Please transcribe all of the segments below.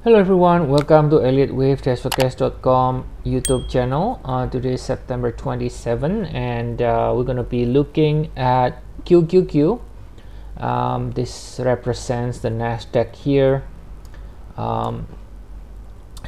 Hello everyone, welcome to Elliott Wave Forecast.com YouTube channel. Today is September 27 and we're going to be looking at QQQ. This represents the Nasdaq here.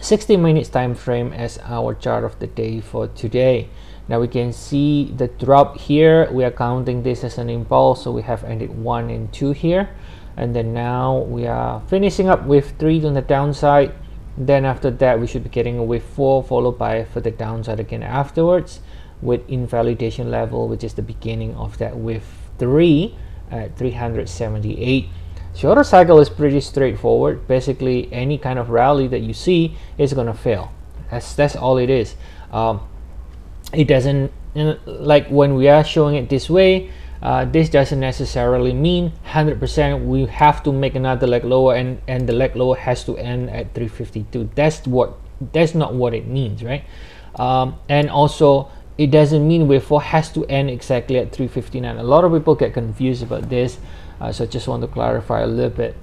60 minutes time frame as our chart of the day for today. Now we can see the drop here. We are counting this as an impulse, so we have ended 1 and 2 here. And then now we are finishing up with 3 on the downside. Then after that we should be getting a wave 4 followed by for the downside again afterwards with invalidation level, which is the beginning of that wave 3 at 378. Shorter cycle is pretty straightforward. Basically any kind of rally that you see is gonna fail. That's all it is. It doesn't, like when we are showing it this way, this doesn't necessarily mean 100% we have to make another leg lower and the leg lower has to end at 352. That's not what it means, right? And also it doesn't mean wave 4 has to end exactly at 359. A lot of people get confused about this, so I just want to clarify a little bit.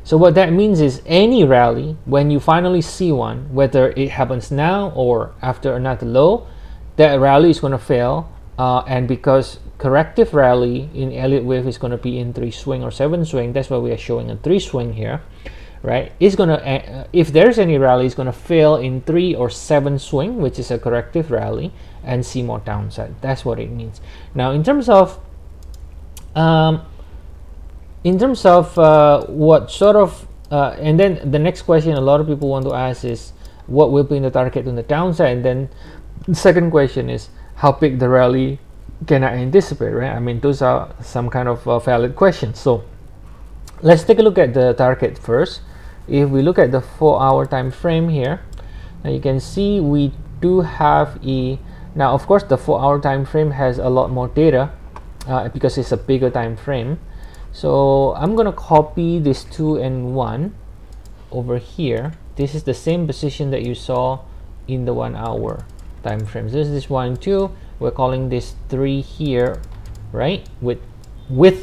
So what that means is any rally, when you finally see one, whether it happens now or after another low, that rally is going to fail, and because corrective rally in Elliott Wave is going to be in 3 swing or 7 swing, that's why we are showing a 3 swing here, right? It's gonna, if there's any rally, it's going to fail in 3 or 7 swing, which is a corrective rally, and see more downside. That's what it means. Now in terms of what sort of and then the next question a lot of people want to ask is what will be the target on the downside, and then the second question is how big the rally can I anticipate, right? I mean, those are some kind of valid questions. So let's take a look at the target first. If we look at the 4-hour time frame here, now you can see we do have now of course the 4-hour time frame has a lot more data because it's a bigger time frame. So I'm gonna copy this 2 and 1 over here. This is the same position that you saw in the 1-hour time frames. This is 1 and 2. We're calling this 3 here, right? With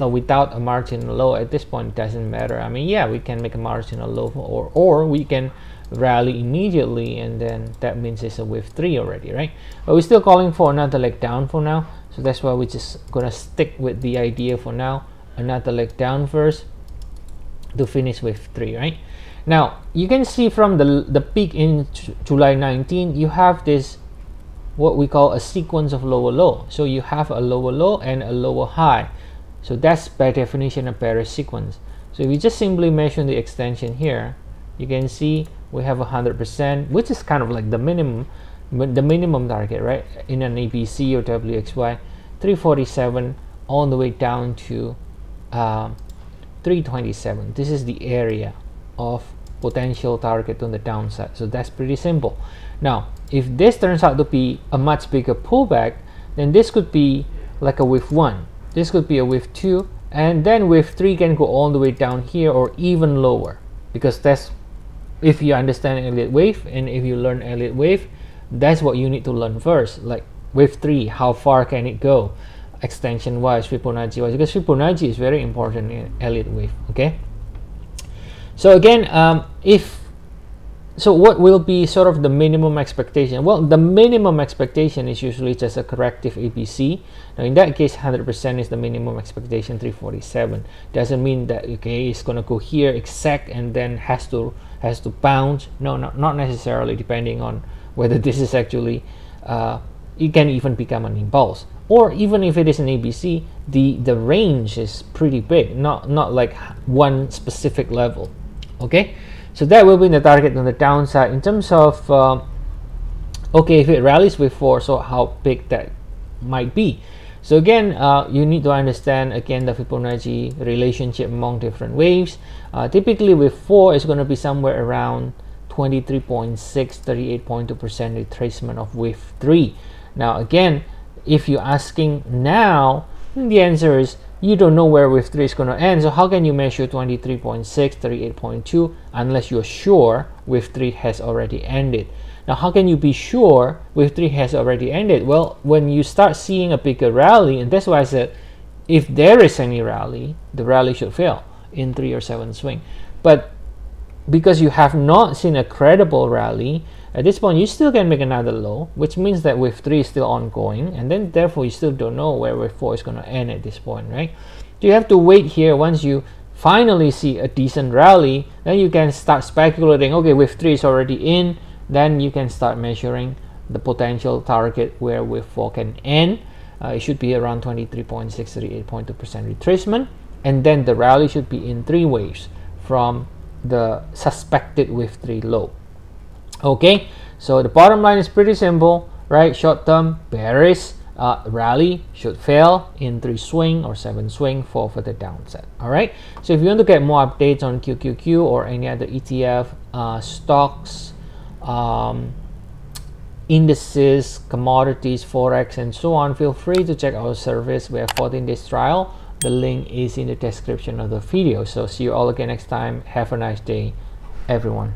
or without a marginal low. At this point, it doesn't matter. I mean, yeah, we can make a marginal low, or we can rally immediately, and then that means it's a wave 3 already, right? But we're still calling for another leg down for now, so that's why we're just gonna stick with the idea for now. Another leg down first to finish wave 3, right? Now you can see from the peak in July 19, you have this what we call a sequence of lower low. So you have a lower low and a lower high. So that's by definition a bearish sequence. So if you just simply measure the extension here, you can see we have 100%, which is kind of like the minimum target, right? In an ABC or WXY, 347 all the way down to 327. This is the area of potential target on the downside. So that's pretty simple. Now if this turns out to be a much bigger pullback, then this could be like a wave 1, this could be a wave 2, and then wave 3 can go all the way down here or even lower, because that's, if you understand Elliott Wave and if you learn Elliott Wave, that's what you need to learn first. Like wave 3, how far can it go extension wise, Fibonacci wise, because Fibonacci is very important in Elliott Wave. Okay, so again, so what will be sort of the minimum expectation? Well, the minimum expectation is usually just a corrective ABC. Now in that case, 100% is the minimum expectation, 347. Doesn't mean that, okay, it's gonna go here exact and then has to bounce. No, not necessarily, depending on whether this is actually it can even become an impulse, or even if it is an ABC, the range is pretty big, not like one specific level. Okay, so that will be the target on the downside. In terms of okay, if it rallies with 4, so how big that might be. So again, you need to understand again the Fibonacci relationship among different waves. Typically with 4 is going to be somewhere around 23.6, 38.2% retracement of wave 3. Now again, if you're asking now, the answer is you don't know where wave 3 is going to end. So how can you measure 23.6, 38.2 unless you're sure wave 3 has already ended? Now how can you be sure wave 3 has already ended? Well, when you start seeing a bigger rally, and that's why I said if there is any rally, the rally should fail in 3 or 7 swing. But because you have not seen a credible rally, at this point you still can make another low, which means that wave 3 is still ongoing, and then therefore you still don't know where wave 4 is going to end at this point, right? So you have to wait here. Once you finally see a decent rally, then you can start speculating, okay, wave 3 is already in, then you can start measuring the potential target where wave 4 can end. It should be around 23.638.2% retracement, and then the rally should be in 3 waves from the suspected wave 3 low. Okay, so the bottom line is pretty simple, right? Short term bearish rally should fail in 3 swing or 7 swing for the downside. All right, so if you want to get more updates on QQQ or any other ETF, stocks, indices, commodities, forex, and so on, feel free to check our service. We have 14 days trial. The link is in the description of the video. So see you all again next time. Have a nice day, everyone.